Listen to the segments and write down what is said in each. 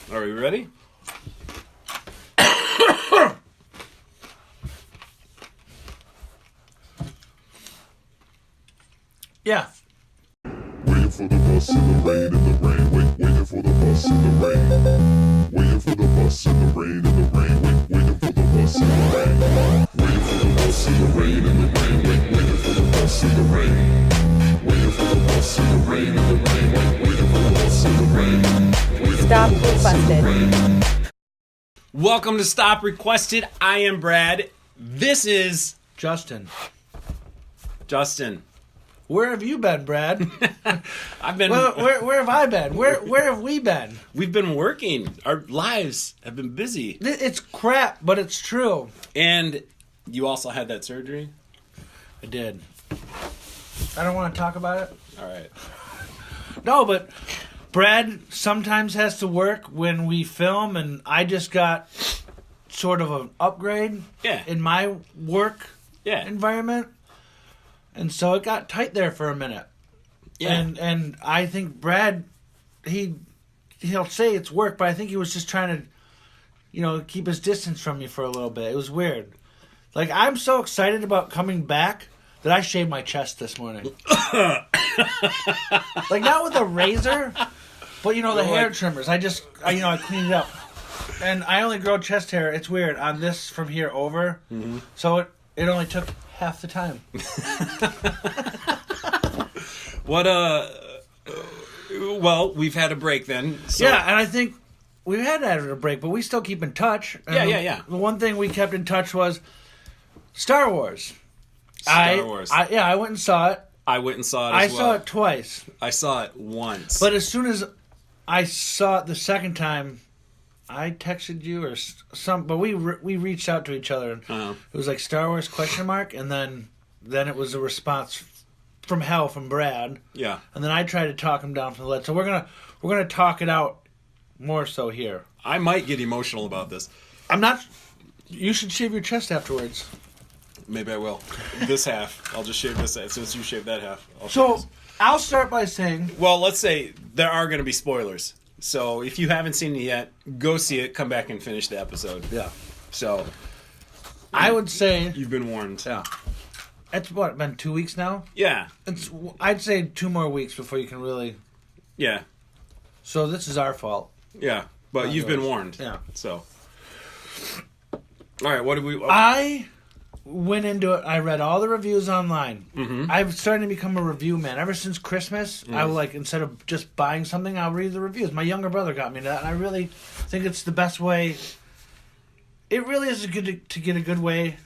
Are we ready? Yeah. Waiting for the bus in the rain, waiting for the bus in the rain. Waiting for the bus in the rain, waiting for the bus in the rain. Waiting for the bus in the rain, waiting for the bus in the rain. Waiting for the bus in the rain, waiting for the bus in the rain. Stop requested. Welcome to Stop Requested. I am Brad. This is Justin. Justin. Where have you been, Brad? I've been. Well, where have I been? Where have we been? We've been working. Our lives have been busy. It's crap, but it's true. And you also had that surgery? I did. I don't want to talk about it. All right. No, but Brad sometimes has to work when we film, and I just got sort of an upgrade in my work environment. And so it got tight there for a minute. Yeah. And I think Brad, he'll say it's work, but I think he was just trying to, keep his distance from me for a little bit. It was weird. Like, I'm so excited about coming back that I shaved my chest this morning. Like, not with a razor, but, the hair trimmers. I cleaned it up. And I only grow chest hair, it's weird, on this from here over. Mm-hmm. So it only took half the time. Well, we've had a break then. So. Yeah, and I think we had a break, but we still keep in touch. And yeah. The one thing we kept in touch was Star Wars. Star Wars. I went and saw it. I went and saw it as well. I saw it twice. I saw it once. But as soon as I saw it the second time, I texted you or but we reached out to each other. Uh-huh. It was like Star Wars ? And then it was a response from hell from Brad. Yeah. And then I tried to talk him down from the lead. So we're gonna talk it out more so here. I might get emotional about this. I'm not. You should shave your chest afterwards. Maybe I will. This half. I'll just shave this half. As soon as you shave that half. I'll start by saying. Well, let's say there are going to be spoilers. So if you haven't seen it yet, go see it. Come back and finish the episode. Yeah. So I would say you've been warned. Yeah. It's been 2 weeks now? Yeah. I'd say 2 more weeks before you can really. Yeah. So this is our fault. Yeah, but you've been warned. Yeah. So. All right. What did we? I went into it. I read all the reviews online. Mm-hmm. I've started to become a review man. Ever since Christmas, I will, instead of just buying something, I'll read the reviews. My younger brother got me to that, and I really think it's the best way. It really is to get a good way.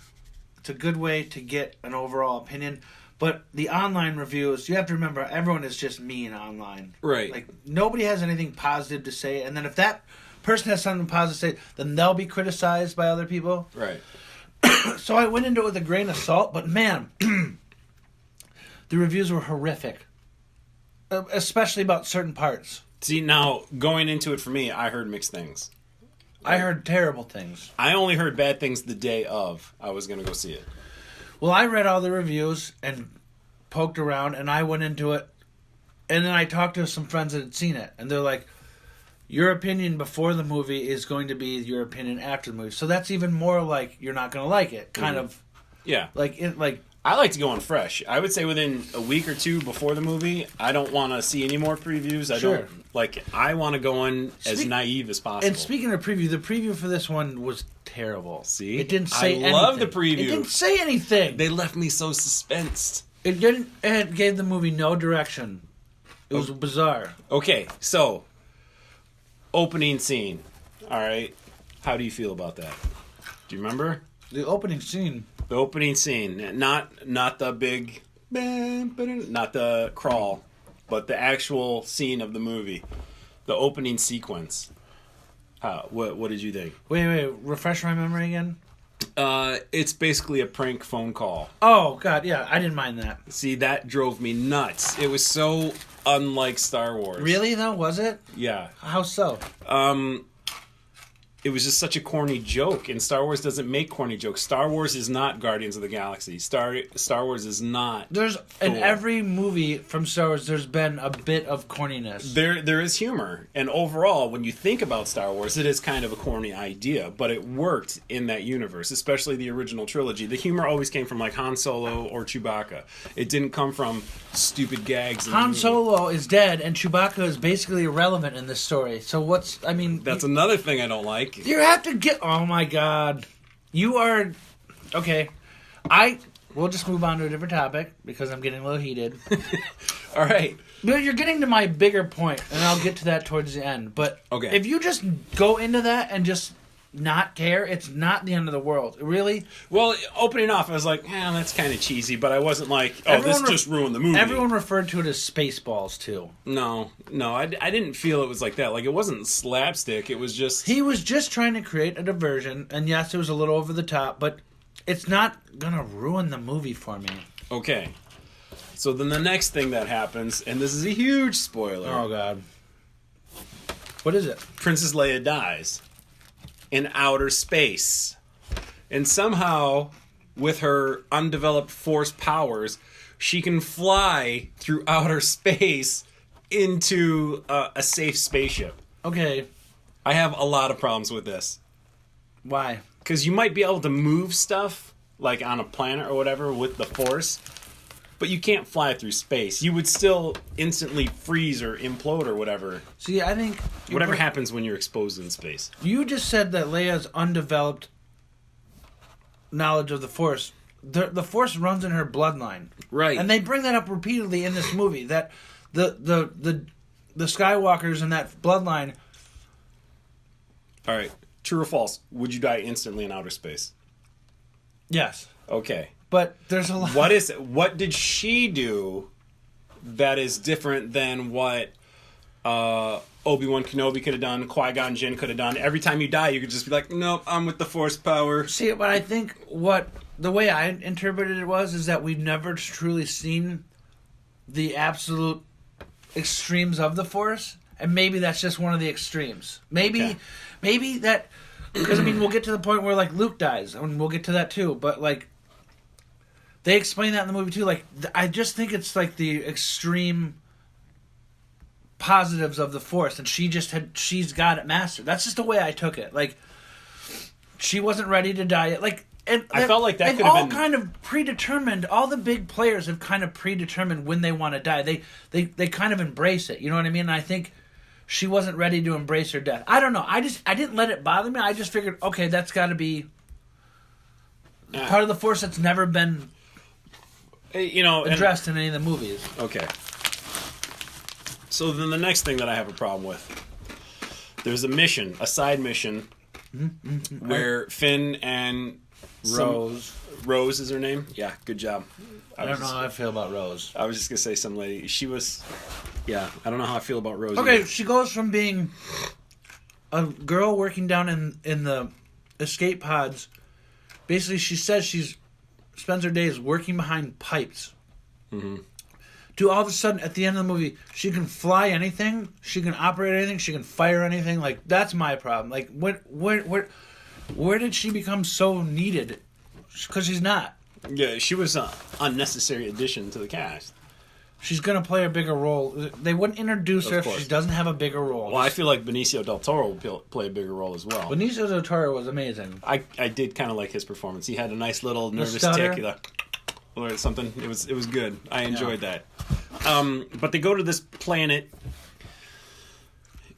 It's a good way to get an overall opinion. But the online reviews, you have to remember, everyone is just mean online. Right. Like, nobody has anything positive to say, and then if that person has something positive to say, then they'll be criticized by other people. Right. So I went into it with a grain of salt, but man, the reviews were horrific. Especially about certain parts. See, now, going into it for me, I heard mixed things. I heard terrible things. I only heard bad things the day of I was going to go see it. Well, I read all the reviews and poked around, and I went into it, and then I talked to some friends that had seen it, and they're like, your opinion before the movie is going to be your opinion after the movie. So that's even more like you're not going to like it. Kind of. Yeah. Like I like to go on fresh. I would say within a week or two before the movie, I don't want to see any more previews. I want to go in as naive as possible. And speaking of preview, the preview for this one was terrible. See? It didn't say anything. I love the preview. It didn't say anything. They left me so suspensed. It gave the movie no direction. It was bizarre. Okay, so opening scene. All right. How do you feel about that? Do you remember? The opening scene. The opening scene. Not the big, not the crawl, but the actual scene of the movie. The opening sequence. What did you think? Wait. Refresh my memory again? It's basically a prank phone call. Oh, God, yeah. I didn't mind that. See, that drove me nuts. It was so unlike Star Wars. Really, though? Was it? Yeah. How so? it was just such a corny joke, and Star Wars doesn't make corny jokes. Star Wars is not Guardians of the Galaxy. Star Wars is not. There's in every movie from Star Wars, there's been a bit of corniness. There is humor, and overall, when you think about Star Wars, it is kind of a corny idea, but it worked in that universe, especially the original trilogy. The humor always came from like Han Solo or Chewbacca. It didn't come from stupid gags. Han Solo is dead, and Chewbacca is basically irrelevant in this story. So that's another thing I don't like. You have to get. Oh my God, you are okay. We'll just move on to a different topic because I'm getting a little heated. All right, but you're getting to my bigger point, and I'll get to that towards the end. But okay, if you just go into that and just not care, it's not the end of the world. Really? Well, opening off, I was like, that's kind of cheesy, but I wasn't like, this just ruined the movie. Everyone referred to it as Spaceballs, too. No, I didn't feel it was like that. Like, it wasn't slapstick, it was just... He was just trying to create a diversion, and yes, it was a little over the top, but it's not gonna ruin the movie for me. Okay. So then the next thing that happens, and this is a huge spoiler. Oh, God. What is it? Princess Leia dies. In outer space. And somehow, with her undeveloped Force powers, she can fly through outer space into a safe spaceship. Okay. I have a lot of problems with this. Why? Because you might be able to move stuff, like on a planet or whatever, with the Force, but you can't fly through space. You would still instantly freeze or implode or whatever. See, I think... Whatever happens when you're exposed in space. You just said that Leia's undeveloped knowledge of the Force. The Force runs in her bloodline. Right. And they bring that up repeatedly in this movie, that the Skywalkers in that bloodline... All right. True or false? Would you die instantly in outer space? Yes. Okay. But there's a lot... What did she do that is different than what Obi-Wan Kenobi could have done, Qui-Gon Jinn could have done? Every time you die, you could just be like, nope, I'm with the Force power. See, but I think the way I interpreted it is that we've never truly seen the absolute extremes of the Force, and maybe that's just one of the extremes. Maybe that... Because, I mean, we'll get to the point where, like, Luke dies, and we'll get to that, too, but, like... They explain that in the movie too. Like, I just think it's like the extreme positives of the Force, and she's got it mastered. That's just the way I took it. Like, she wasn't ready to die yet. Like, and I felt like that could have have been kind of predetermined. All the big players have kind of predetermined when they want to die. They kind of embrace it. You know what I mean? And I think she wasn't ready to embrace her death. I don't know. I didn't let it bother me. I just figured, okay, that's got to be part of the Force that's never been. Addressed in any of the movies. Okay. So then the next thing that I have a problem with, there's a side mission, where Finn and Rose is her name? Yeah, good job. I don't know how I feel about Rose. I was just going to say some lady. I don't know how I feel about Rose. Okay, either. She goes from being a girl working down in the escape pods. Basically, she says spends her days working behind pipes. Mm-hmm. To all of a sudden, at the end of the movie, she can fly anything, she can operate anything, she can fire anything. Like, that's my problem. Like, where did she become so needed? Because she's not. Yeah, she was an unnecessary addition to the cast. She's going to play a bigger role. They wouldn't introduce her if she doesn't have a bigger role. Well, I feel like Benicio del Toro will play a bigger role as well. Benicio del Toro was amazing. I did kind of like his performance. He had a nice little nervous tick or something. It was good. I enjoyed that. But they go to this planet,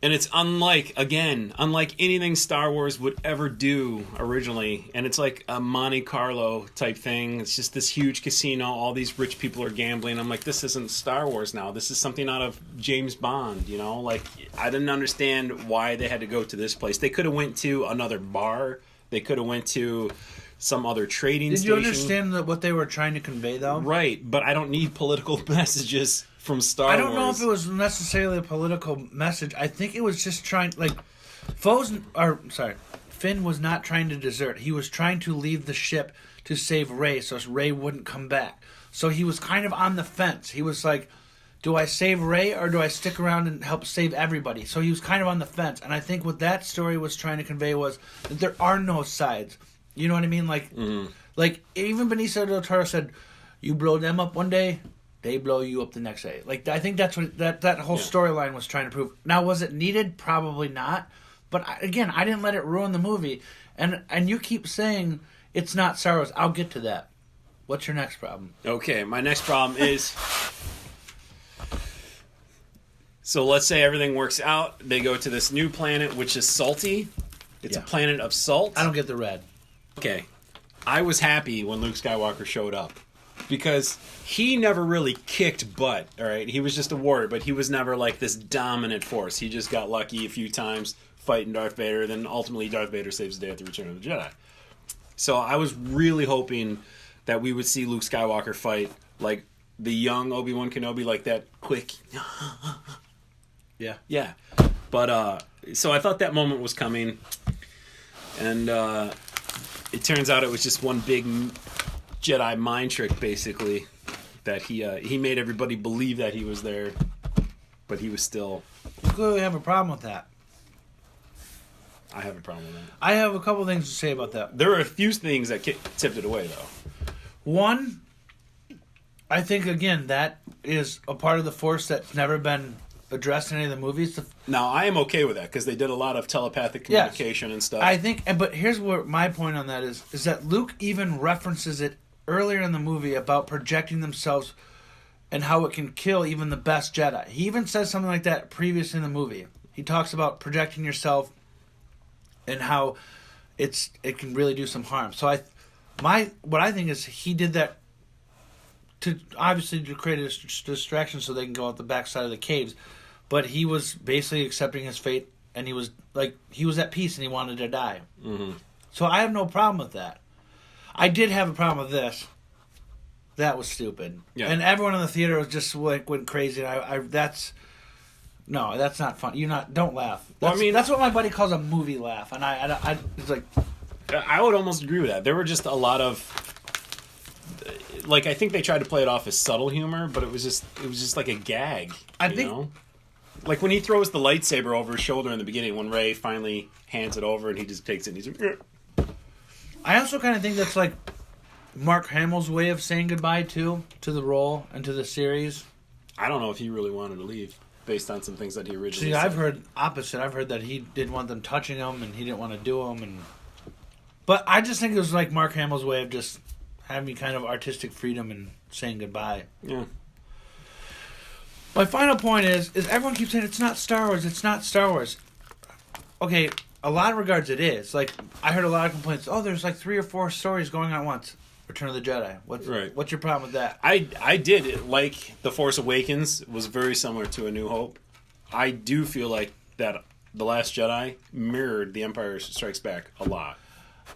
and it's unlike anything Star Wars would ever do originally. And it's like a Monte Carlo type thing. It's just this huge casino. All these rich people are gambling. I'm like, this isn't Star Wars now. This is something out of James Bond, you know? Like, I didn't understand why they had to go to this place. They could have went to another bar. They could have went to some other trading station. Did you understand what they were trying to convey, though? Right, but I don't need political messages from Star Wars. I don't know if it was necessarily a political message. I think it was just trying, like, Finn was not trying to desert. He was trying to leave the ship to save Rey, so Rey wouldn't come back. So he was kind of on the fence. He was like, do I save Rey or do I stick around and help save everybody? So he was kind of on the fence. And I think what that story was trying to convey was that there are no sides. You know what I mean? Like, like even Benicio del Toro said, you blow them up one day, they blow you up the next day. Like, I think that's what that whole storyline was trying to prove. Now, was it needed? Probably not. But again, I didn't let it ruin the movie. And you keep saying it's not Star Wars. I'll get to that. What's your next problem? Okay, my next problem is... So let's say everything works out. They go to this new planet, which is salty. It's a planet of salt. I don't get the red. Okay. I was happy when Luke Skywalker showed up. Because he never really kicked butt, all right? He was just a warrior, but he was never like this dominant force. He just got lucky a few times fighting Darth Vader. Then ultimately Darth Vader saves the day at the Return of the Jedi. So I was really hoping that we would see Luke Skywalker fight like the young Obi-Wan Kenobi, like that quick... Yeah. But, so I thought that moment was coming. And it turns out it was just one big Jedi mind trick, basically. That he made everybody believe that he was there. But he was still... You clearly have a problem with that. I have a problem with that. I have a couple things to say about that. There are a few things that tipped it away, though. One, I think, again, that is a part of the Force that's never been... addressed in any of the movies. Now, I am okay with that because they did a lot of telepathic communication and stuff. I think, but here's what my point on that is that Luke even references it earlier in the movie about projecting themselves and how it can kill even the best Jedi. He even says something like that previous in the movie. He talks about projecting yourself and how it can really do some harm. So what I think is he did that to create a distraction so they can go out the backside of the caves. But he was basically accepting his fate, and he was at peace, and he wanted to die. Mm-hmm. So I have no problem with that. I did have a problem with this. That was stupid, and everyone in the theater was just like went crazy. And that's not fun. Don't laugh. That's what my buddy calls a movie laugh, and I it's like I would almost agree with that. There were just a lot of. Like, I think they tried to play it off as subtle humor, but it was just like a gag. You know? Like when he throws the lightsaber over his shoulder in the beginning, when Rey finally hands it over and he just takes it and he's like... I also kind of think that's like Mark Hamill's way of saying goodbye to the role and to the series. I don't know if he really wanted to leave based on some things that he originally said. I've heard opposite. I've heard that he didn't want them touching him and he didn't want to do them. But I just think it was like Mark Hamill's way of just having kind of artistic freedom and saying goodbye. Yeah. My final point is everyone keeps saying it's not Star Wars, it's not Star Wars. Okay, a lot of regards it is. Like, I heard a lot of complaints, there's like 3 or 4 stories going on at once. Return of the Jedi. What's your problem with that? I did. Like, The Force Awakens was very similar to A New Hope. I do feel like that The Last Jedi mirrored The Empire Strikes Back a lot.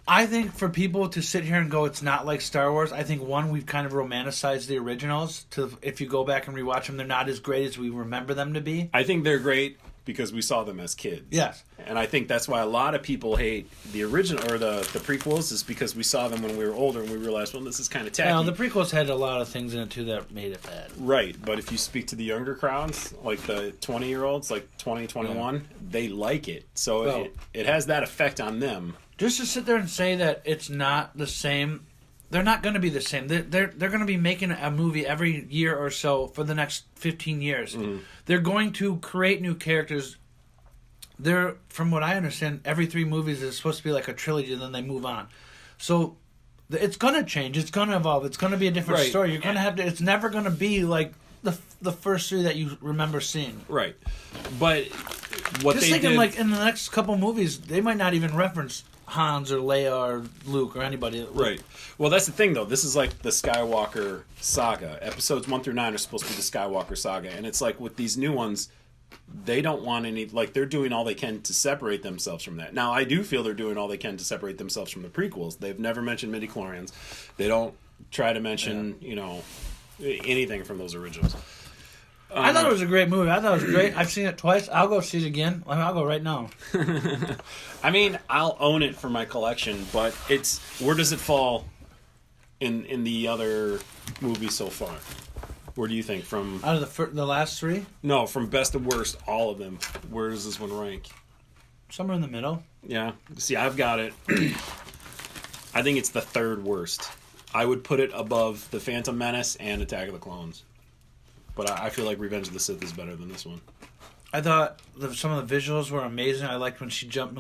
I think for people to sit here and go, it's not like Star Wars, I think, one, we've kind of romanticized the originals. If you go back and rewatch them, they're not as great as we remember them to be. I think they're great because we saw them as kids. Yes. And I think that's why a lot of people hate the original, or the prequels, is because we saw them when we were older and we realized, well, this is kind of tacky. Well, the prequels had a lot of things in it, too, that made it bad. Right. But if you speak to the younger crowds, like the 20-year-olds, like 20, 21, they like it. So it has that effect on them. Just to sit there and say that it's not the same, they're not going to be the same. They're going to be making a movie every year or so for the next 15 years. Mm-hmm. They're going to create new characters. From what I understand, every 3 movies is supposed to be like a trilogy, and then they move on. So it's going to change. It's going to evolve. It's going to be a different story. You're going to have to. It's never going to be like the first 3 that you remember seeing. Right, but what just they thinking did, like in the next couple movies, they might not even reference Hans or Leia or Luke or anybody. Right. Well, that's the thing, though. This is like the Skywalker saga. Episodes 1 through 9 are supposed to be the Skywalker saga. And it's like with these new ones, they don't want any... Like, they're doing all they can to separate themselves from that. Now, I do feel they're doing all they can to separate themselves from the prequels. They've never mentioned midichlorians. They don't try to mention, anything from those originals. I thought it was a great movie. I thought it was great. I've seen it twice. I'll go see it again. I'll go right now. I mean, I'll own it for my collection, but where does it fall in the other movies so far? Where do you think from out of the last three? No, from best to worst, all of them. Where does this one rank? Somewhere in the middle. Yeah. See, I've got it. I think it's the third worst. I would put it above The Phantom Menace and Attack of the Clones. But I feel like Revenge of the Sith is better than this one. I thought some of the visuals were amazing. I liked when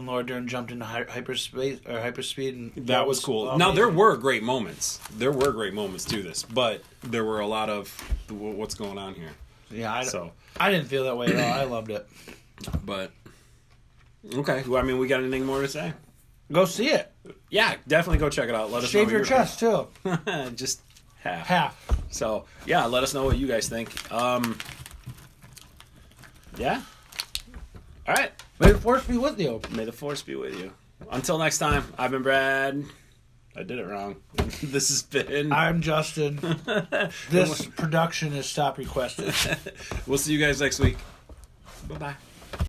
Laura Dern jumped into hyperspace or hyperspeed, and that was cool. Amazing. Now there were great moments. There were great moments to this, but there were a lot of what's going on here. Yeah, I didn't feel that way at all. I loved it. But okay, well, I mean, we got anything more to say? Go see it. Yeah, definitely go check it out. Let us shave know your chest too. Just half. Half. So yeah, let us know what you guys think. Yeah. All right. May the Force be with you. May the Force be with you. Until next time, I've been Brad. I did it wrong. This has been... I'm Justin. This production is stop requested. We'll see you guys next week. Bye-bye.